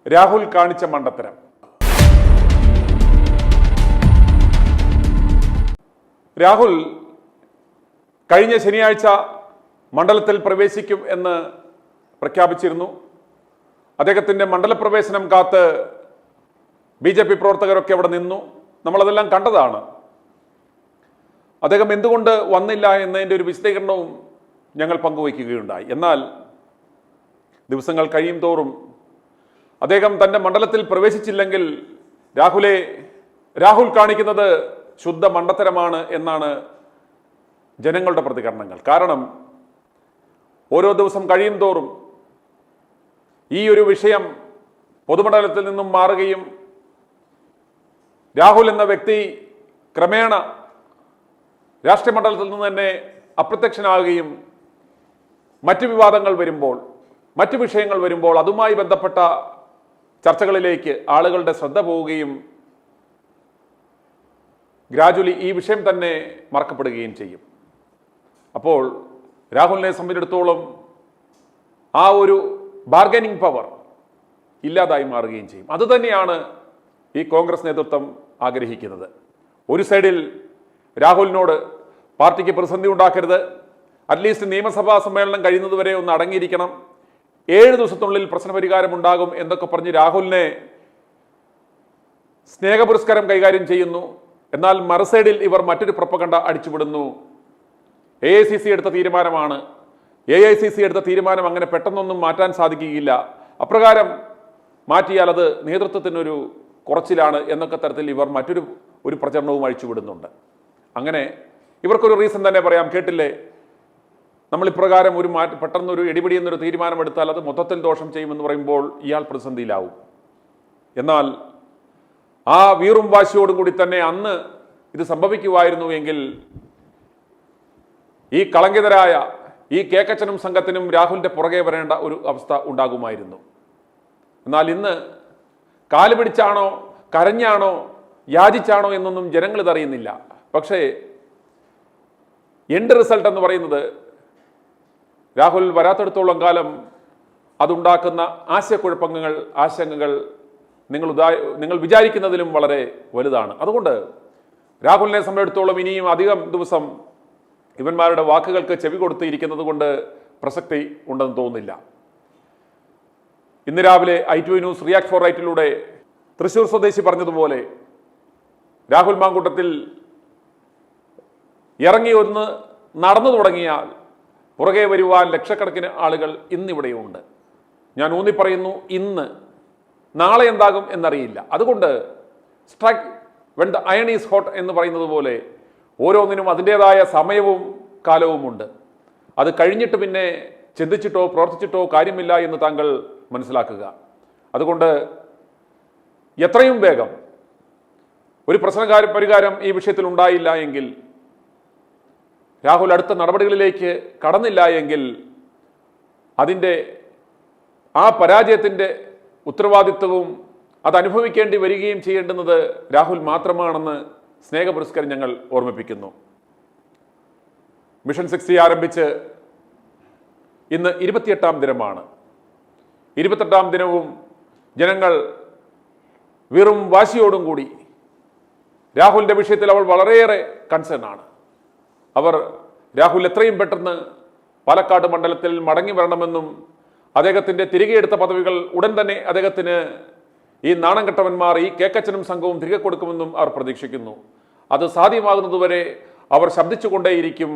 രാഹുൽ കാണിച്ച മണ്ടത്തരം. രാഹുൽ കഴിഞ്ഞ ശനിയാഴ്ച മണ്ഡലത്തിൽ പ്രവേശിക്കും എന്ന് പ്രഖ്യാപിച്ചിരുന്നു. അദ്ദേഹത്തിൻ്റെ മണ്ഡലപ്രവേശനം കാത്ത് BJP പ്രവർത്തകരൊക്കെ അവിടെ നിന്നു. നമ്മളതെല്ലാം കണ്ടതാണ്. അദ്ദേഹം എന്തുകൊണ്ട് വന്നില്ല എന്നതിൻ്റെ ഒരു വിശദീകരണവും ഞങ്ങൾ പങ്കുവയ്ക്കുകയുണ്ടായി. എന്നാൽ ദിവസങ്ങൾ കഴിയും തോറും അദ്ദേഹം തൻ്റെ മണ്ഡലത്തിൽ പ്രവേശിച്ചില്ലെങ്കിൽ രാഹുൽ കാണിക്കുന്നത് ശുദ്ധ മണ്ടത്തരമാണ് എന്നാണ് ജനങ്ങളുടെ പ്രതികരണങ്ങൾ. കാരണം ഓരോ ദിവസം കഴിയും തോറും ഈ ഒരു വിഷയം പൊതുമണ്ഡലത്തിൽ നിന്നും മാറുകയും രാഹുൽ എന്ന വ്യക്തി ക്രമേണ രാഷ്ട്രീയ മണ്ഡലത്തിൽ നിന്ന് തന്നെ അപ്രത്യക്ഷനാകുകയും മറ്റു വിവാദങ്ങൾ വരുമ്പോൾ, മറ്റു വിഷയങ്ങൾ വരുമ്പോൾ അതുമായി ബന്ധപ്പെട്ട ചർച്ചകളിലേക്ക് ആളുകളുടെ ശ്രദ്ധ പോവുകയും ഗ്രാജുവലി ഈ വിഷയം തന്നെ മറക്കപ്പെടുകയും ചെയ്യും. അപ്പോൾ രാഹുലിനെ സംബന്ധിച്ചിടത്തോളം ആ ഒരു ബാർഗനിങ് പവർ ഇല്ലാതായി മാറുകയും ചെയ്യും. അതുതന്നെയാണ് ഈ കോൺഗ്രസ് നേതൃത്വം ആഗ്രഹിക്കുന്നത്. ഒരു സൈഡിൽ രാഹുലിനോട് പാർട്ടിക്ക് പ്രതിസന്ധി ഉണ്ടാക്കരുത്, അറ്റ്ലീസ്റ്റ് നിയമസഭാ സമ്മേളനം കഴിയുന്നതുവരെ ഒന്ന് അടങ്ങിയിരിക്കണം, 7 ദിവസത്തിനുള്ളിൽ പ്രശ്നപരിഹാരം ഉണ്ടാകും എന്നൊക്കെ പറഞ്ഞ് രാഹുലിനെ സ്നേഹപുരസ്കാരം കൈകാര്യം ചെയ്യുന്നു. എന്നാൽ മറുസൈഡിൽ ഇവർ മറ്റൊരു പ്രൊപ്പഗണ്ട അടിച്ചുവിടുന്നു. AICC എടുത്ത തീരുമാനമാണ്, AICC എടുത്ത തീരുമാനം അങ്ങനെ പെട്ടെന്നൊന്നും മാറ്റാൻ സാധിക്കുകയില്ല, അപ്രകാരം മാറ്റിയാൽ അത് നേതൃത്വത്തിനൊരു കുറച്ചിലാണ് എന്നൊക്കെ തരത്തിൽ ഇവർ മറ്റൊരു പ്രചരണവും അഴിച്ചുവിടുന്നുണ്ട്. അങ്ങനെ ഇവർക്കൊരു റീസൺ തന്നെ പറയാം. കേട്ടില്ലേ, നമ്മൾ ഇപ്രകാരം പെട്ടെന്നൊരു ഇടിപിടി എന്നൊരു തീരുമാനമെടുത്താൽ അത് മൊത്തത്തിൽ ദോഷം ചെയ്യുമെന്ന് പറയുമ്പോൾ ഇയാൾ പ്രതിസന്ധിയിലാവും. എന്നാൽ ആ വീറും വാശിയോടും കൂടി തന്നെ അന്ന് ഇത് സംഭവിക്കുമായിരുന്നു എങ്കിൽ ഈ കളങ്കിതരായ ഈ കേക്കച്ചനും സംഘത്തിനും രാഹുലിന്റെ പുറകെ വരേണ്ട ഒരു അവസ്ഥ ഉണ്ടാകുമായിരുന്നു. എന്നാൽ ഇന്ന് കാല് പിടിച്ചാണോ കരഞ്ഞാണോ യാചിച്ചാണോ എന്നൊന്നും ജനങ്ങൾ ഇതറിയുന്നില്ല. പക്ഷേ എൻഡ് റിസൾട്ട് എന്ന് പറയുന്നത് രാഹുൽ വരാത്തിടത്തോളം കാലം അതുണ്ടാക്കുന്ന ആശങ്കകൾ നിങ്ങൾ വിചാരിക്കുന്നതിലും വളരെ വലുതാണ്. അതുകൊണ്ട് രാഹുലിനെ സംബന്ധിച്ചിടത്തോളം ഇനിയും അധികം ദിവസം ഇവന്മാരുടെ വാക്കുകൾക്ക് ചെവി കൊടുത്തിരിക്കുന്നത് കൊണ്ട് പ്രസക്തി ഉണ്ടെന്ന് തോന്നുന്നില്ല. ഇന്ന് രാവിലെ i2 ന്യൂസ് റിയാക്ട് ഫോർ റൈറ്റിലൂടെ തൃശൂർ സ്വദേശി പറഞ്ഞതുപോലെ രാഹുൽ മാങ്കൂട്ടത്തിൽ ഇറങ്ങി ഒന്ന് നടന്നു തുടങ്ങിയാൽ പുറകെ വരുവാൻ ലക്ഷക്കണക്കിന് ആളുകൾ ഇന്നിവിടെയുണ്ട്. ഞാൻ ഊന്നി പറയുന്നു, ഇന്ന്. നാളെ എന്താകും എന്നറിയില്ല. അതുകൊണ്ട് strike when the iron is hot എന്ന് പറയുന്നത് പോലെ ഓരോന്നിനും അതിൻ്റെതായ സമയവും കാലവുമുണ്ട്. അത് കഴിഞ്ഞിട്ട് പിന്നെ ചിന്തിച്ചിട്ടോ പ്രവർത്തിച്ചിട്ടോ കാര്യമില്ല എന്ന് താങ്കൾ മനസ്സിലാക്കുക. അതുകൊണ്ട് എത്രയും വേഗം ഒരു പരിഹാരം ഈ വിഷയത്തിൽ ഉണ്ടായില്ല എങ്കിൽ, രാഹുൽ അടുത്ത നടപടികളിലേക്ക് കടന്നില്ല എങ്കിൽ അതിൻ്റെ ആ പരാജയത്തിൻ്റെ ഉത്തരവാദിത്വവും അത് അനുഭവിക്കേണ്ടി വരികയും ചെയ്യേണ്ടുന്നത് രാഹുൽ മാത്രമാണെന്ന് സ്നേഹപുരസ്കാരം ഞങ്ങൾ ഓർമ്മിപ്പിക്കുന്നു. മിഷൻ 60 ആരംഭിച്ച് ഇന്ന് 28ാം ദിനമാണ്. 28ാം ദിനവും ജനങ്ങൾ വെറും വാശിയോടും കൂടി രാഹുലിൻ്റെ വിഷയത്തിൽ അവൾ വളരെയേറെ കൺസേൺ ആണ്. രാഹുൽ എത്രയും പെട്ടെന്ന് പാലക്കാട് മണ്ഡലത്തിൽ മടങ്ങി വരണമെന്നും അദ്ദേഹത്തിൻ്റെ തിരികെ എടുത്ത പദവികൾ ഉടൻ തന്നെ അദ്ദേഹത്തിന് ഈ നാണം കെട്ടവന്മാർ ഈ കേക്കച്ചനും സംഘവും തിരികെ കൊടുക്കുമെന്നും അവർ പ്രതീക്ഷിക്കുന്നു. അത് സാധ്യമാകുന്നതുവരെ അവർ ശബ്ദിച്ചുകൊണ്ടേയിരിക്കും.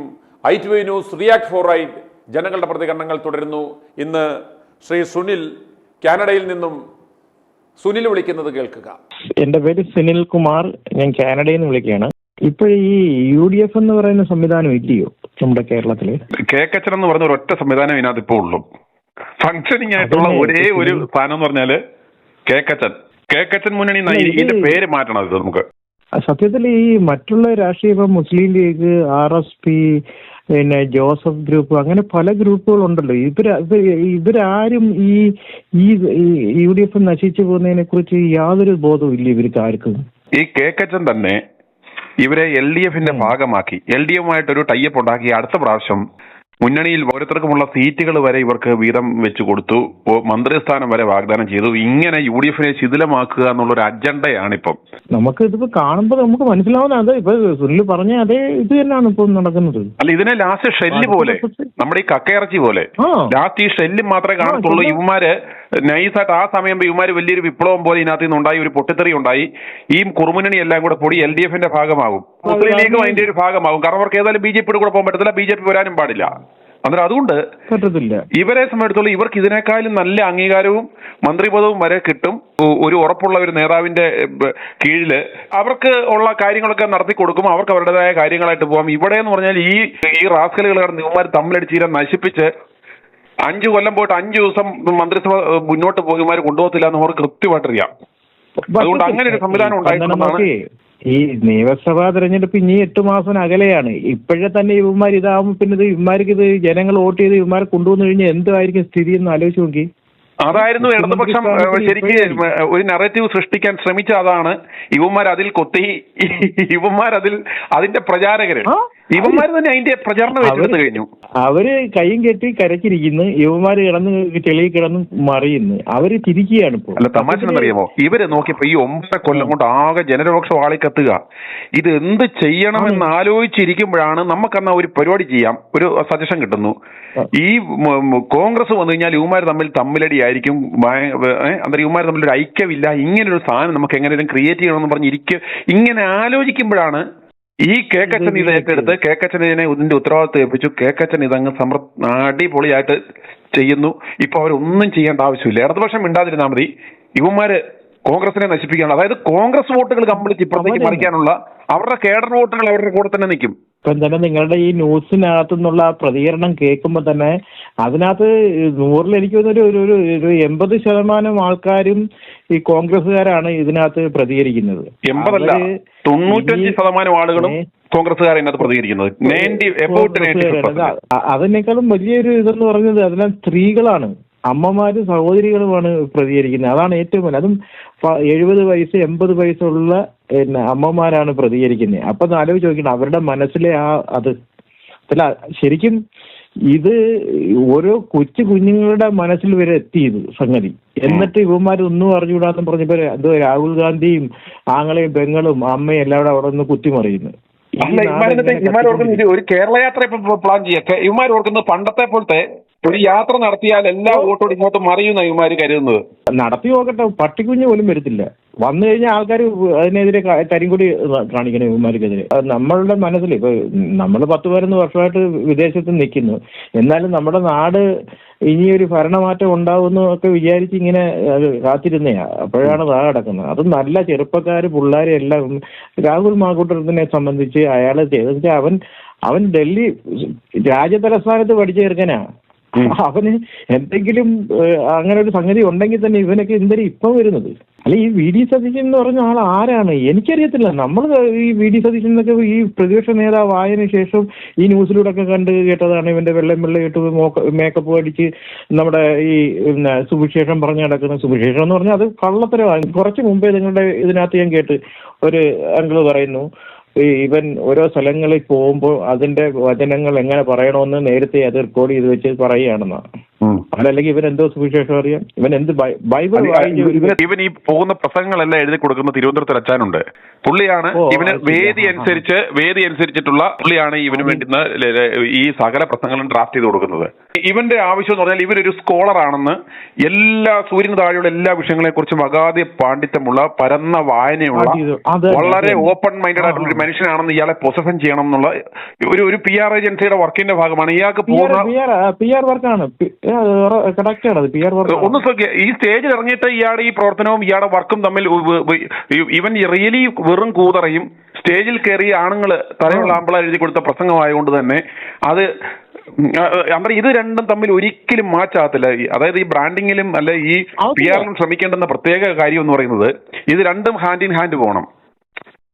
i2 news react for right ജനങ്ങളുടെ പ്രതികരണങ്ങൾ തുടരുന്നു. ഇന്ന് ശ്രീ സുനിൽ കാനഡയിൽ നിന്നും വിളിക്കുന്നത് കേൾക്കുക. എന്റെ പേര് സുനിൽ കുമാർ, ഞാൻ കാനഡയിൽ നിന്ന് വിളിക്കുകയാണ്. ഇപ്പൊ ഈ UDF എന്ന് പറയുന്ന സംവിധാനം ഇല്ലയോ നമ്മുടെ കേരളത്തില്? കേക്കച്ചൻ എന്ന് പറഞ്ഞ ഒരൊറ്റ സംവിധാനം ഇതിനകത്ത് ഇപ്പോൾ ഉള്ളൂ. ഫങ്ഷനിങ് ആയിട്ടുള്ള ഒരേ ഒരു സ്ഥാനം എന്ന് പറഞ്ഞാല് കേക്കച്ചൻ മുന്നണി. ഇതിന്റെ പേര് മാറ്റണം. ഇത് നമുക്ക് സത്യത്തിൽ ഈ മറ്റുള്ള രാഷ്ട്രീയ മുസ്ലിം ലീഗ്, RSP, പിന്നെ ജോസഫ് ഗ്രൂപ്പ്, അങ്ങനെ പല ഗ്രൂപ്പുകളുണ്ടല്ലോ. ഇവരാരും ഈ UDF നശിച്ചു പോകുന്നതിനെ കുറിച്ച് യാതൊരു ബോധവും ഇല്ല ഇവർക്ക് ആർക്കും. ഈ കേക്കച്ചൻ തന്നെ ഇവരെ LDF ഭാഗമാക്കി LDF-ആയിട്ടൊരു ടൈപ്പ് ഉണ്ടാക്കി അടുത്ത പ്രാവശ്യം മുന്നണിയിൽ ഓരോരുത്തർക്കുമുള്ള സീറ്റുകൾ വരെ ഇവർക്ക് വീതം വെച്ച് കൊടുത്തു, മന്ത്രിസ്ഥാനം വരെ വാഗ്ദാനം ചെയ്തു. ഇങ്ങനെ UDF-നെ ശിഥിലമാക്കുക എന്നുള്ളൊരു അജണ്ടയാണ് ഇപ്പം. നമുക്ക് ഇതിപ്പോ കാണുമ്പോൾ നമുക്ക് മനസ്സിലാവുന്ന അതെ ഇപ്പൊ സുനിൽ പറഞ്ഞ അതേ ഇത് തന്നെയാണ് ഇപ്പൊ നടക്കുന്നത്. അല്ല, ഇതിനെ ലാസ്റ്റ് ഷെല്ല് പോലെ, നമ്മുടെ ഈ കക്കയിറച്ചി പോലെ ലാസ്റ്റ് ഈ ഷെല്ല് മാത്രമേ കാണത്തുള്ളൂ. ഇവന്മാര് നൈസായിട്ട് ആ സമയം ഇവന്മാര് വലിയൊരു വിപ്ലവം പോലെ ഇതിനകത്ത് നിന്ന് ഉണ്ടായി, ഒരു പൊട്ടിത്തെറി ഉണ്ടായി. ഈ കുറുമുന്നണി എല്ലാം കൂടെ പൊടി LDF-ന്റെ ഭാഗമാകും, മുസ്ലിം ലീഗും അതിന്റെ ഒരു ഭാഗമാകും. കാരണം അവർക്ക് ഏതായാലും BJP-യുടെ കൂടെ പോകാൻ പറ്റത്തില്ല, BJP വരാനും പാടില്ല. അന്നേരം അതുകൊണ്ട് ഇവരെ സംബന്ധിച്ചിടത്തോളം ഇവർക്ക് ഇതിനേക്കാളും നല്ല അംഗീകാരവും മന്ത്രിപദവും വരെ കിട്ടും. ഒരു ഉറപ്പുള്ള ഒരു നേതാവിന്റെ കീഴില് അവർക്ക് ഉള്ള കാര്യങ്ങളൊക്കെ നടത്തി കൊടുക്കും, അവർക്ക് അവരുടേതായ കാര്യങ്ങളായിട്ട് പോകാം. ഇവിടെ എന്ന് പറഞ്ഞാൽ ഈ റാസ്കലുകൾ കാരണം ഇവന്മാർ തമ്മിലടിച്ച് തീരെ നശിപ്പിച്ച് 5 കൊല്ലം പോയിട്ട് 5 ദിവസം മന്ത്രിസഭ മുന്നോട്ട് പോകുമാർ കൊണ്ടുപോകത്തില്ല എന്ന് അവർക്ക് കൃത്യമായിട്ടറിയാം. അതുകൊണ്ട് അങ്ങനെ ഒരു സംവിധാനം ഉണ്ടായിട്ടുണ്ടെന്നാണ്. ഈ നിയമസഭാ തെരഞ്ഞെടുപ്പ് ഇനി 8 മാസം അകലെയാണ്. ഇപ്പോഴേ തന്നെ ഇവന്മാർ ഇതാവുമ്പോൾ പിന്നെ ഇവന്മാർക്ക് ഇത് ജനങ്ങൾ വോട്ട് ചെയ്ത് ഇവന്മാരെ കൊണ്ടുവന്നു കഴിഞ്ഞാൽ എന്തായിരിക്കും സ്ഥിതി എന്ന് ആലോചിച്ച് നോക്കി. അതായിരുന്നു ഇടതുപക്ഷം ശരിക്ക് ഒരു നറേറ്റീവ് സൃഷ്ടിക്കാൻ ശ്രമിച്ച. അതാണ് ഇവന്മാർ അതിൽ കൊത്തി, അതിന്റെ പ്രചാരകര് ഇവന്മാർ തന്നെ അതിന്റെ പ്രചാരണം ഏറ്റെടുത്ത് കഴിഞ്ഞു. അവര് കൈയും കെട്ടി കരച്ചിരിക്കുന്നു, യുവമാര് കിടന്ന് ചെളിയിൽ കിടന്ന് മറിയുന്നു. അവര് തിരിക്കുകയാണ് ഇപ്പോൾ. അല്ല, തമാശ എന്നറിയാമോ, ഇവര് നോക്കിയപ്പോ ഈ 9 കൊല്ലം കൊണ്ട് ആകെ ജനരോക്ഷം ആളിക്കത്തുക. ഇത് എന്ത് ചെയ്യണമെന്ന് ആലോചിച്ചിരിക്കുമ്പോഴാണ് നമുക്കെന്നാ ഒരു പരിപാടി ചെയ്യാം, ഒരു സജഷൻ കിട്ടുന്നു. ഈ കോൺഗ്രസ് വന്നു കഴിഞ്ഞാൽ യുവമാർ തമ്മിലടിയായിരിക്കും, അന്നേരം യുവമാർ തമ്മിലൊരു ഐക്യമില്ല, ഇങ്ങനൊരു സാധനം നമുക്ക് എങ്ങനെയും ക്രിയേറ്റ് ചെയ്യണമെന്ന് പറഞ്ഞിരിക്കും. ഇങ്ങനെ ആലോചിക്കുമ്പോഴാണ് ഈ കേക്കച്ചൻ ഇത് ഏറ്റെടുത്ത് കേക്കച്ചനെ ഇതിന്റെ ഉത്തരവാദിത്വം ഏൽപ്പിച്ചു. കേക്കച്ചൻ ഇതങ്ങ് അടിപൊളിയായിട്ട് ചെയ്യുന്നു. ഇപ്പൊ അവരൊന്നും ചെയ്യേണ്ട ആവശ്യമില്ല. ഇടതുപക്ഷം മിണ്ടാതിരുന്നാൽ മതി. ഇവന്മാര് കോൺഗ്രസിനെ നശിപ്പിക്കാനുള്ള, അതായത് കോൺഗ്രസ് വോട്ടുകൾ കംപ്ലീറ്റ് ഇപ്പുറത്തേക്ക് മറിക്കാനുള്ള അവരുടെ കേഡർ വോട്ടുകൾ അവരുടെ കൂടെ തന്നെ നിൽക്കും. ഇപ്പം തന്നെ നിങ്ങളുടെ ഈ ന്യൂസിനകത്തു നിന്നുള്ള പ്രതികരണം കേൾക്കുമ്പോൾ തന്നെ അതിനകത്ത് 100-ൽ എനിക്ക് തോന്നുന്നു ഒരു 80% ആൾക്കാരും ഈ കോൺഗ്രസ്സുകാരാണ് ഇതിനകത്ത് പ്രതികരിക്കുന്നത്. 80 അല്ല, 95% ആളുകളും കോൺഗ്രസ്സുകാരെ ഇതിനകത്ത് പ്രതികരിക്കുന്നത്. അതിനേക്കാളും വലിയൊരു ഇതെന്ന് പറഞ്ഞത് അതിനെ സ്ത്രീകളാണ്, അമ്മമാരും സഹോദരികളുമാണ് പ്രതികരിക്കുന്നത്. അതാണ് ഏറ്റവും വലിയ. അതും 70 വയസ്സ് 80 വയസ്സുള്ള അമ്മമാരാണ് പ്രതികരിക്കുന്നത്. അപ്പൊ ആലോചിച്ച് നോക്കണം അവരുടെ മനസ്സിലെ അത് അല്ല, ശരിക്കും ഇത് ഓരോ കുഞ്ഞുങ്ങളുടെ മനസ്സിൽ വരെ എത്തിയത് സംഗതി. എന്നിട്ട് ഇവന്മാരൊന്നും അറിഞ്ഞുകൂടാന്ന് പറഞ്ഞപ്പോ എന്തോ രാഹുൽ ഗാന്ധിയും ആങ്ങളെയും പെങ്ങളും അമ്മയും എല്ലാവരും അവിടെ നിന്ന് കുത്തിമറിയുന്നു. ഒരു കേരള യാത്ര ഇപ്പൊ പ്ലാൻ ചെയ്യാം. ഇവന്മാർ ഓർക്കുന്നത് പണ്ടത്തെ പോലത്തെ ഒരു യാത്ര നടത്തിയാൽ എല്ലാ വോട്ടോടും ഇങ്ങോട്ട് മറിയുന്ന ഇവന്മാര് കരുതുന്നത്. നടത്തി നോക്കട്ടെ, പട്ടിക്കുഞ്ഞ് പോലും വരത്തില്ല. വന്നു കഴിഞ്ഞാൽ ആൾക്കാർ അതിനെതിരെ കരിങ്കൊടി കാണിക്കണം ഇവന്മാർക്കെതിരെ. നമ്മളുടെ മനസ്സിൽ ഇപ്പൊ നമ്മൾ 10-11 വർഷമായിട്ട് വിദേശത്ത് നിൽക്കുന്നു, എന്നാലും നമ്മുടെ നാട് ഇനിയൊരു ഭരണമാറ്റം ഉണ്ടാവുമെന്ന് ഒക്കെ വിചാരിച്ച് ഇങ്ങനെ കാത്തിരുന്നയാ. അപ്പോഴാണ് വാ കിടക്കുന്നത്. അത് നല്ല ചെറുപ്പക്കാര് പിള്ളേരെ എല്ലാം രാഹുൽ മാങ്കൂട്ടത്തിനെ സംബന്ധിച്ച് അയാൾ ചെയ്തെന്ന് വെച്ചാൽ അവൻ ഡൽഹി രാജ്യതലസ്ഥാനത്ത് പഠിച്ച ചെറുക്കനാ. അവന് എന്തെങ്കിലും അങ്ങനെ ഒരു സംഗതി ഉണ്ടെങ്കിൽ തന്നെ ഇവനൊക്കെ എന്തിനും ഇപ്പം വരുന്നത്. അല്ല, ഈ VD സതീശൻ എന്ന് പറഞ്ഞ ആൾ ആരാണ് എനിക്കറിയത്തില്ല. നമ്മൾ ഈ VD സതീശൻ എന്നൊക്കെ ഈ പ്രതിപക്ഷ നേതാവ് ആയതിനു ശേഷം ഈ ന്യൂസിലൂടെ ഒക്കെ കണ്ട് കേട്ടതാണ്. ഇവന്റെ വെള്ളം ഇട്ട് മേക്കപ്പ് അടിച്ച് നമ്മുടെ ഈ സുവിശേഷം പറഞ്ഞു നടക്കുന്ന സുവിശേഷം എന്ന് പറഞ്ഞാൽ അത് കള്ളത്തരമാണ്. കുറച്ച് മുമ്പേ നിങ്ങളുടെ ഇതിനകത്ത് ഞാൻ കേട്ട് ഒരു അങ്കിള് പറയുന്നു, ഇവൻ ഓരോ സ്ഥലങ്ങളിൽ പോകുമ്പോൾ അതിന്റെ വചനങ്ങൾ എങ്ങനെ പറയണമെന്ന് നേരത്തെ അത് റെക്കോർഡ് ചെയ്ത് വെച്ച് പറയുകയാണെന്നാ. അതല്ലെങ്കിൽ ഇവൻ എന്തോ സുവിശേഷം അറിയാം, ഇവൻ എന്ത് ബൈബിൾ ഇവൻ ഈ പോകുന്ന പ്രസംഗങ്ങളെല്ലാം എഴുതി കൊടുക്കുന്ന തിരുവനന്തപുരത്ത് അച്ഛനുണ്ട്. പുള്ളിയാണ് ഇവന് വേദി അനുസരിച്ചിട്ടുള്ള പുള്ളിയാണ് ഇവന് വേണ്ടുന്ന ഈ സകല പ്രസംഗങ്ങളും ഡ്രാഫ്റ്റ് ചെയ്ത് കൊടുക്കുന്നത്. ഇവന്റെ ആവശ്യം എന്ന് പറഞ്ഞാൽ ഇവരൊരു സ്കോളർ ആണെന്ന്, എല്ലാ സൂര്യന് താഴെയുള്ള എല്ലാ വിഷയങ്ങളെ കുറിച്ചും അഗാധ പാണ്ഡിത്യമുള്ള പരന്ന വായനയുള്ള വളരെ ഓപ്പൺ മൈൻഡഡ് ആയിട്ടുള്ള ഒരു മനുഷ്യനാണെന്ന് ഇയാളെ പൊസഷൻ ചെയ്യണം എന്നുള്ള ഒരു PR ഏജൻസിയുടെ വർക്കിന്റെ ഭാഗമാണ് ഇയാൾക്ക് പോകുന്ന ഒന്ന് ശ്രദ്ധിക്കുക. ഈ സ്റ്റേജിൽ ഇറങ്ങിയിട്ട് ഇയാളുടെ ഈ പ്രവർത്തനവും ഇയാളുടെ വർക്കും തമ്മിൽ ഇവൻ റിയലി വെറും കൂതറയും സ്റ്റേജിൽ കയറി ആണുങ്ങള് തലയുള്ള ആമ്പിള എഴുതി കൊടുത്ത പ്രസംഗമായതുകൊണ്ട് തന്നെ അത് ഇത് രണ്ടും തമ്മിൽ ഒരിക്കലും മാച്ചാകത്തില്ല. അതായത് ഈ ബ്രാൻഡിങ്ങിലും അല്ലെ ഈ PR-ലും ശ്രമിക്കേണ്ടുന്ന പ്രത്യേക കാര്യം എന്ന് പറയുന്നത് ഇത് രണ്ടും ഹാൻഡ് ഇൻ ഹാൻഡ് പോകണം.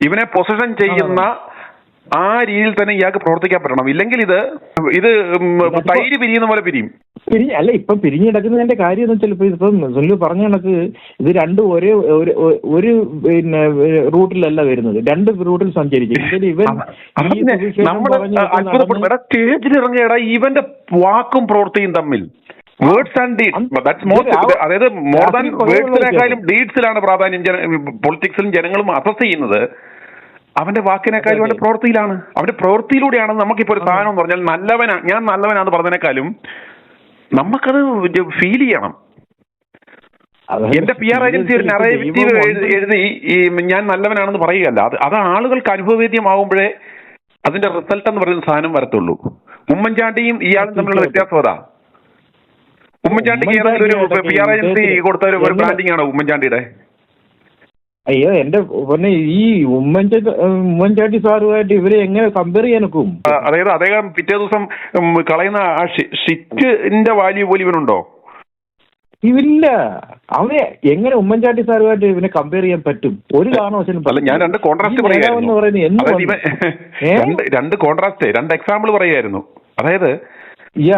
ഇവനെ പൊസഷൻ ചെയ്യുന്ന ആ രീതിയിൽ തന്നെ ഇയാൾക്ക് പ്രവർത്തിക്കാൻ പറ്റണം. ഇല്ലെങ്കിൽ ഇത് തൈര് പിരിയുന്ന പോലെ പിരിയും. അല്ല, ഇപ്പം പിരിഞ്ഞെടുക്കുന്നതിന്റെ കാര്യം എന്ന് വെച്ചാൽ ഇപ്പം സുനിൽ പറഞ്ഞ കണക്ക് ഇത് രണ്ടും ഒരു പിന്നെ റൂട്ടിലല്ല വരുന്നത്, രണ്ട് റൂട്ടിൽ സഞ്ചരിക്കും. സ്റ്റേജിൽ ഇറങ്ങിയടാ ഇവന്റെ വാക്കും പ്രവൃത്തിയും തമ്മിൽ വേർഡ്സ് ആൻഡ് ഡീഡ്സ്, അതായത് മോർ ദാൻ വേർഡ്സിനേക്കാളും ഡീഡ്സിലാണ് പ്രാധാന്യം പൊളിറ്റിക്സിലും ജനങ്ങളും അസസ് ചെയ്യുന്നത്. അവന്റെ വാക്കിനേക്കാളും അവന്റെ പ്രവൃത്തിയിലാണ്. അവന്റെ പ്രവൃത്തിയിലൂടെയാണ് നമുക്കിപ്പോ ഒരു സാധനം എന്ന് പറഞ്ഞാൽ ഞാൻ നല്ലവനാന്ന് പറഞ്ഞതിനേക്കാളും നമുക്കത് ഫീൽ ചെയ്യണം. എന്റെ PR ഏജൻസി ഒരു നറേറ്റീവ് എഴുതി ഈ ഞാൻ നല്ലവനാണെന്ന് പറയുകയല്ല, അത് ആളുകൾക്ക് അനുഭവവേദ്യമാകുമ്പോഴേ അതിന്റെ റിസൾട്ട് എന്ന് പറയുന്ന സാധനം വരത്തുള്ളൂ. ഉമ്മൻചാണ്ടിയും ഇയാളും തമ്മിലുള്ള വ്യത്യാസം അതാ. ഉമ്മൻചാണ്ടിക്ക് ഏതെങ്കിലും ഒരു PR ഏജൻസി കൊടുത്ത ഒരു ബ്രാൻഡിങ് ആണോ ഉമ്മൻചാണ്ടിയുടെ? അയ്യോ എന്റെ പിന്നെ ഈ ഉമ്മൻചാണ്ടി സാറുമായിട്ട് ഇവരെ എങ്ങനെ കമ്പയർ ചെയ്യാൻ ഒക്കും? അതായത് അദ്ദേഹം പിറ്റേ ദിവസം കളയുന്ന ആ ഷിറ്റിന്റെ വാല്യൂ പോലും ഇവനുണ്ടോ? ഇവില്ല. അവനെ എങ്ങനെ ഉമ്മൻചാണ്ടി സാറുമായിട്ട് ഇവനെ കമ്പയർ ചെയ്യാൻ പറ്റും? ഒരു കാരണവശാലും. അല്ല, ഞാൻ രണ്ട് കോൺട്രാസ്റ്റ് പറയായിരുന്നു, രണ്ട് എക്സാമ്പിൾ പറയായിരുന്നു. അതായത്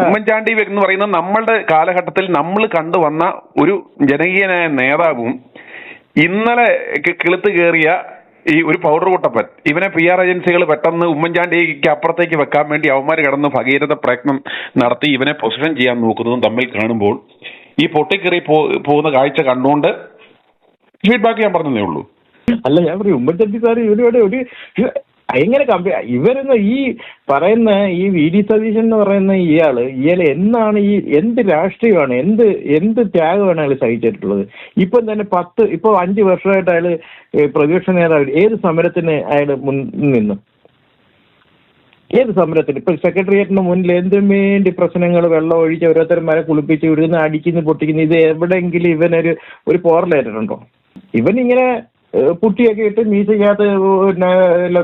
ഉമ്മൻചാണ്ടി എന്ന് പറയുന്ന നമ്മളുടെ കാലഘട്ടത്തിൽ നമ്മൾ കണ്ടുവന്ന ഒരു ജനകീയനായ നേതാവും ഇന്നലെ കിളുത്ത് കയറിയ ഈ ഒരു പൗഡർ കുട്ടപ്പൻ, ഇവനെ PR ഏജൻസികൾ പെട്ടെന്ന് ഉമ്മൻചാണ്ടിക്ക് അപ്പുറത്തേക്ക് വെക്കാൻ വേണ്ടി അവന്മാർ കിടന്ന് ഭഗീരഥ പ്രയത്നം നടത്തി ഇവനെ പൊസിഷൻ ചെയ്യാൻ നോക്കുന്നതും തമ്മിൽ കാണുമ്പോൾ ഈ പൊട്ടിക്കേറി പോകുന്ന കാഴ്ച കണ്ടുകൊണ്ട് ഫീഡ്ബാക്ക് ഞാൻ പറഞ്ഞതേ ഉള്ളൂ. അല്ല, ഞാൻ പറയും ഉമ്മൻചാണ്ടി സാർ ഇവരോട് എങ്ങനെ കമ്പയർ ഇവരെന്ന് ഈ പറയുന്ന ഈ VD സതീശൻ എന്ന് പറയുന്ന ഇയാള് എന്നാണ് ഈ എന്ത് രാഷ്ട്രീയമാണ് എന്ത് ത്യാഗമാണ് അയാൾ സഹിച്ചിട്ടുള്ളത്? ഇപ്പം തന്നെ 5 വർഷമായിട്ട് അയാൾ പ്രതിപക്ഷ നേതാവ് ഏത് സമരത്തിന് അയാൾ മുൻനിന്നു? ഏത് സമരത്തിന്? ഇപ്പൊ സെക്രട്ടേറിയറ്റിന് മുന്നിൽ എന്തിനു വേണ്ടി പ്രശ്നങ്ങൾ, വെള്ളം ഒഴിച്ച് ഓരോരുത്തരന്മാരെ കുളിപ്പിച്ച് വിടുന്ന, അടിക്കുന്നു, പൊട്ടിക്കുന്നു, ഇത് എവിടെയെങ്കിലും ഇവനൊരു പോറലേറ്റിട്ടുണ്ടോ? ഇവനിങ്ങനെ പുട്ടിയൊക്കെ ഇട്ട് മീശയ്ക്കകത്ത്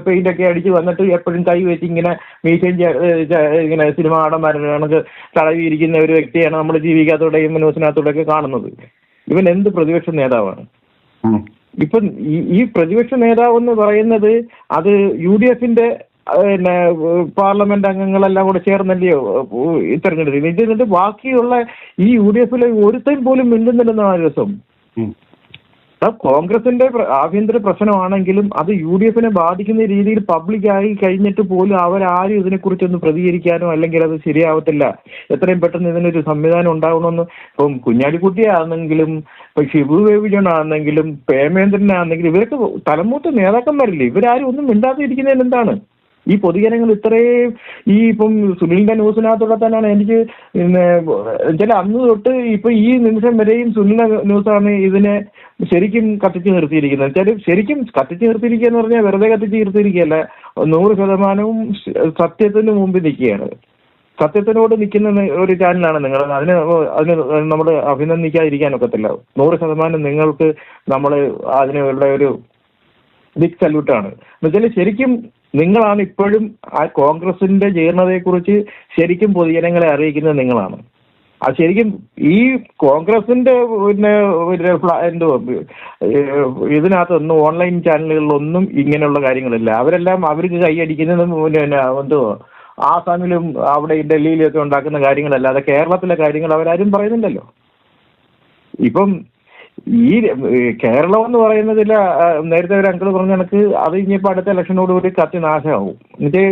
പെയിന്റൊക്കെ അടിച്ച് വന്നിട്ട് എപ്പോഴും കൈ വെച്ച് ഇങ്ങനെ മീശയും ഇങ്ങനെ സിനിമ നടന്മാരുടെ കണക്ക് തടവിയിരിക്കുന്ന ഒരു വ്യക്തിയാണ് നമ്മൾ ജീവിക്കാത്തോടെയും ന്യൂസിനകത്തോടെയൊക്കെ കാണുന്നത്. ഇവൻ എന്ത് പ്രതിപക്ഷ നേതാവാണ്? ഇപ്പം ഈ പ്രതിപക്ഷ നേതാവ് എന്ന് പറയുന്നത് അത് UDF പിന്നെ പാർലമെന്റ് അംഗങ്ങളെല്ലാം കൂടെ ചേർന്നല്ലയോ തെരഞ്ഞെടുത്തത്. എന്നിട്ട് ബാക്കിയുള്ള ഈ UDF ഒരുത്തൻ പോലും മിണ്ടുന്നില്ലെന്നാണ് ആ ദിവസം. കോൺഗ്രസിന്റെ ആഭ്യന്തര പ്രശ്നമാണെങ്കിലും അത് UDF ബാധിക്കുന്ന രീതിയിൽ പബ്ലിക്കായി കഴിഞ്ഞിട്ട് പോലും അവരാരും ഇതിനെക്കുറിച്ചൊന്ന് പ്രതികരിക്കാനോ അല്ലെങ്കിൽ അത് ശരിയാവത്തില്ല, എത്രയും പെട്ടെന്ന് ഇതിനൊരു സംവിധാനം ഉണ്ടാവണമെന്ന്. ഇപ്പം കുഞ്ഞാലിക്കുട്ടിയാണെങ്കിലും ഇപ്പൊ ഷിബു ബേബി ജോൺ ആണെങ്കിലും പേമേന്ദ്രനാണെങ്കിലും ഇവരൊക്കെ തലമൂത്ത നേതാക്കന്മാരില്ലേ, ഇവരാരും ഒന്നും മിണ്ടാതെ ഇരിക്കുന്നതിന് എന്താണ്? ഈ പൊതുജനങ്ങൾ ഇത്രയും ഇപ്പം സുനിലിന്റെ ന്യൂസിനകത്തൂടെ തന്നെയാണ് എനിക്ക് ചില അന്ന് തൊട്ട് ഇപ്പൊ ഈ നിമിഷം വരെയും സുനിലിന്റെ ന്യൂസാണ് ഇതിനെ ശരിക്കും കത്തിച്ചു നിർത്തിയിരിക്കുന്നത്. വെച്ചാൽ ശരിക്കും കത്തിച്ചു നിർത്തിയിരിക്കുക എന്ന് പറഞ്ഞാൽ വെറുതെ കത്തിച്ചു നിർത്തിയിരിക്കുകയല്ല, 100% സത്യത്തിന് മുമ്പിൽ നിൽക്കുകയാണ്. സത്യത്തിനോട് നിൽക്കുന്ന ഒരു ചാനലാണ് നിങ്ങൾ. അതിന് നമ്മൾ അഭിനന്ദിക്കാതിരിക്കാനൊക്കത്തില്ല. 100% നിങ്ങൾക്ക് നമ്മൾ അതിനുള്ള ഒരു ബിഗ് സല്യൂട്ടാണ്. എന്നുവെച്ചാൽ ശരിക്കും നിങ്ങളാണ് ഇപ്പോഴും ആ കോൺഗ്രസിന്റെ ജീർണതയെക്കുറിച്ച് ശരിക്കും പൊതുജനങ്ങളെ അറിയിക്കുന്നത് നിങ്ങളാണ്. അത് ശരിക്കും ഈ കോൺഗ്രസിന്റെ പിന്നെ ഇതിനകത്തൊന്നും ഓൺലൈൻ ചാനലുകളിലൊന്നും ഇങ്ങനെയുള്ള കാര്യങ്ങളില്ല. അവരെല്ലാം അവർക്ക് കൈയടിക്കുന്നതും പിന്നെ ആസാമിലും അവിടെ ഡൽഹിയിലും ഒക്കെ ഉണ്ടാക്കുന്ന കാര്യങ്ങളല്ലാതെ കേരളത്തിലെ കാര്യങ്ങൾ അവരാരും പറയുന്നില്ലല്ലോ. ഇപ്പം ഈ കേരളം എന്ന് പറയുന്നതിൽ നേരത്തെ ഒരു അങ്കിൾ പറഞ്ഞ കണക്ക് അത് ഇനിയിപ്പോൾ അടുത്ത ഇലക്ഷനോട് കൂടി കത്തി നാശമാവും. എന്നിട്ട്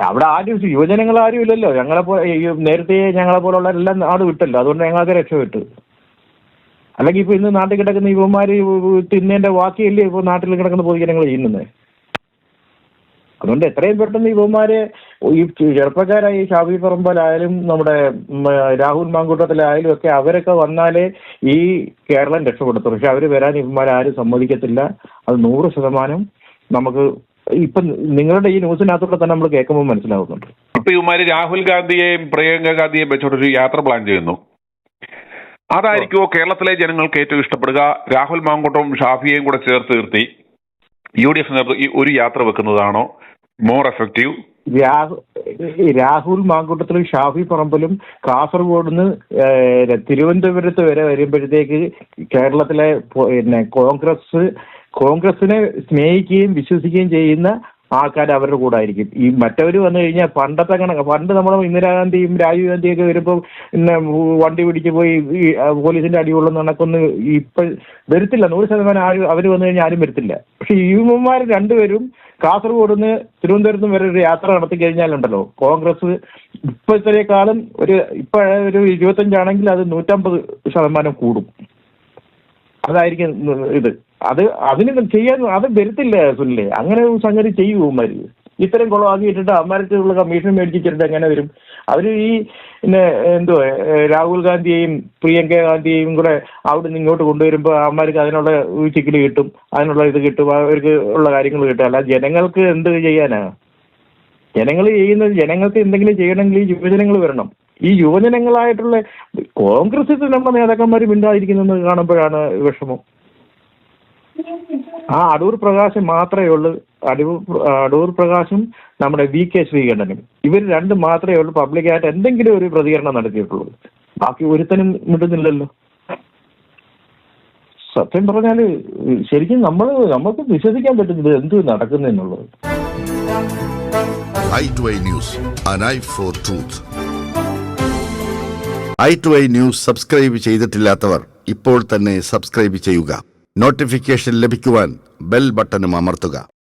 അവിടെ ആരും യുവജനങ്ങൾ ആരും ഇല്ലല്ലോ. നേരത്തെ ഞങ്ങളെ പോലുള്ള എല്ലാം നാട് വിട്ടല്ലോ, അതുകൊണ്ട് ഞങ്ങളൊക്കെ രക്ഷപ്പെട്ടു. അല്ലെങ്കിൽ ഇപ്പൊ ഇന്ന് നാട്ടിൽ കിടക്കുന്ന യുവമാര് തിന്നേന്റെ ബാക്കിയല്ലേ ഇപ്പോൾ നാട്ടിൽ കിടക്കുന്ന പൊതുജനങ്ങൾ ചെയ്യുന്നത്. അതുകൊണ്ട് എത്രയും പെട്ടെന്ന് യുവമാരെ ഈ ചെറുപ്പക്കാരായി ഷാഫി പറമ്പിലായാലും നമ്മുടെ രാഹുൽ മാങ്കൂട്ടത്തിലായാലും ഒക്കെ അവരൊക്കെ വന്നാലേ ഈ കേരളം രക്ഷപ്പെടുത്തുള്ളൂ. പക്ഷെ അവർ വരാൻ ഇവന്മാരാരും സമ്മതിക്കത്തില്ല. അത് 100% നമുക്ക് ഇപ്പം നിങ്ങളുടെ ഈ ന്യൂസിനകത്തോടെ തന്നെ നമ്മൾ കേൾക്കുമ്പോൾ മനസ്സിലാവുന്നുണ്ട്. ഇപ്പൊ ഇവന്മാര് രാഹുൽ ഗാന്ധിയെയും പ്രിയങ്ക ഗാന്ധിയെയും വെച്ചോട്ടൊരു യാത്ര പ്ലാൻ ചെയ്യുന്നു. അതായിരിക്കുമോ കേരളത്തിലെ ജനങ്ങൾക്ക് ഏറ്റവും ഇഷ്ടപ്പെടുക? രാഹുൽ മാങ്കൂട്ടവും ഷാഫിയെയും കൂടെ ചേർത്ത് നിർത്തി UDF ഒരു യാത്ര വെക്കുന്നതാണോ മോർ എഫക്റ്റീവ്? രാഹുൽ മാങ്കൂട്ടത്തിലും ഷാഫി പറമ്പിലും കാസർഗോഡ് നിന്ന് തിരുവനന്തപുരത്ത് വരെ വരുമ്പോഴത്തേക്ക് കേരളത്തിലെ പിന്നെ കോൺഗ്രസിനെ സ്നേഹിക്കുകയും വിശ്വസിക്കുകയും ചെയ്യുന്ന ആൾക്കാർ അവരുടെ കൂടെ ആയിരിക്കും. ഈ മറ്റവർ വന്നു കഴിഞ്ഞാൽ പണ്ടത്തെ കണക്ക്, പണ്ട് നമ്മുടെ ഇന്ദിരാഗാന്ധിയും രാജീവ് ഗാന്ധിയൊക്കെ വരുമ്പോൾ പിന്നെ വണ്ടി പിടിച്ച് പോയി ഈ പോലീസിന്റെ അടികൊള്ളുന്ന കണക്കൊന്ന് ഇപ്പൊ വരത്തില്ല. 100% ആരും അവർ വന്നു കഴിഞ്ഞാൽ ആരും വരത്തില്ല. പക്ഷെ യുവമാർ രണ്ടുപേരും കാസർഗോഡ് നിന്ന് തിരുവനന്തപുരത്തും വരെ ഒരു യാത്ര നടത്തി കഴിഞ്ഞാലുണ്ടല്ലോ, കോൺഗ്രസ് ഇപ്പോഴത്തേക്കാളും ഇപ്പൊ ഒരു 25 അത് 150% കൂടും. അതായിരിക്കും ഇത്. അതിന് ചെയ്യാൻ അത് വരത്തില്ല സുനിലെ. അങ്ങനെ ഒരു സംഗതി ചെയ്യും അവന്മാര്. ഇത്തരം കുളമാക്കിയിട്ടിട്ട് അവന്മാർക്കുള്ള കമ്മീഷൻ മേടിച്ചിട്ട് എങ്ങനെ വരും? അവര് ഈ പിന്നെ രാഹുൽ ഗാന്ധിയെയും പ്രിയങ്ക ഗാന്ധിയെയും കൂടെ അവിടെ നിന്ന് ഇങ്ങോട്ട് കൊണ്ടുവരുമ്പോൾ അവന്മാർക്ക് അതിനുള്ള ചിക്കില് കിട്ടും, അതിനുള്ള ഇത് കിട്ടും, അവർക്ക് ഉള്ള കാര്യങ്ങൾ കിട്ടും. അല്ല ജനങ്ങൾക്ക് എന്ത് ചെയ്യാനാ? ജനങ്ങൾക്ക് എന്തെങ്കിലും ചെയ്യണമെങ്കിൽ ഈ യുവജനങ്ങൾ വരണം. ഈ യുവജനങ്ങളായിട്ടുള്ള കോൺഗ്രസിൽ നമ്മുടെ നേതാക്കന്മാർ മിണ്ടാതിരിക്കുന്നത് കാണുമ്പോഴാണ് വിഷമം. അടൂർ പ്രകാശം മാത്രമേ ഉള്ളൂ. അടൂർ പ്രകാശും നമ്മുടെ VK ശ്രീകണ്ഠനും, ഇവർ രണ്ടും മാത്രമേ ഉള്ളൂ പബ്ലിക്കായിട്ട് എന്തെങ്കിലും ഒരു പ്രതികരണം നടത്തിയിട്ടുള്ളൂ. ബാക്കി ഒരുത്തനും മിണ്ടുന്നില്ലല്ലോ. സത്യം പറഞ്ഞാല് ശരിക്കും നമുക്ക് വിശ്വസിക്കാൻ പറ്റുന്നത് എന്ത് നടക്കുന്നെന്നുള്ളത്. i2i News, an eye for truth. i2i News subscribe ചെയ്തിട്ടില്ലാത്തവർ ഇപ്പോൾ തന്നെ സബ്സ്ക്രൈബ് ചെയ്യുക. നോട്ടിഫിക്കേഷൻ ലഭിക്കുവാൻ ബെൽ ബട്ടണും അമർത്തുക.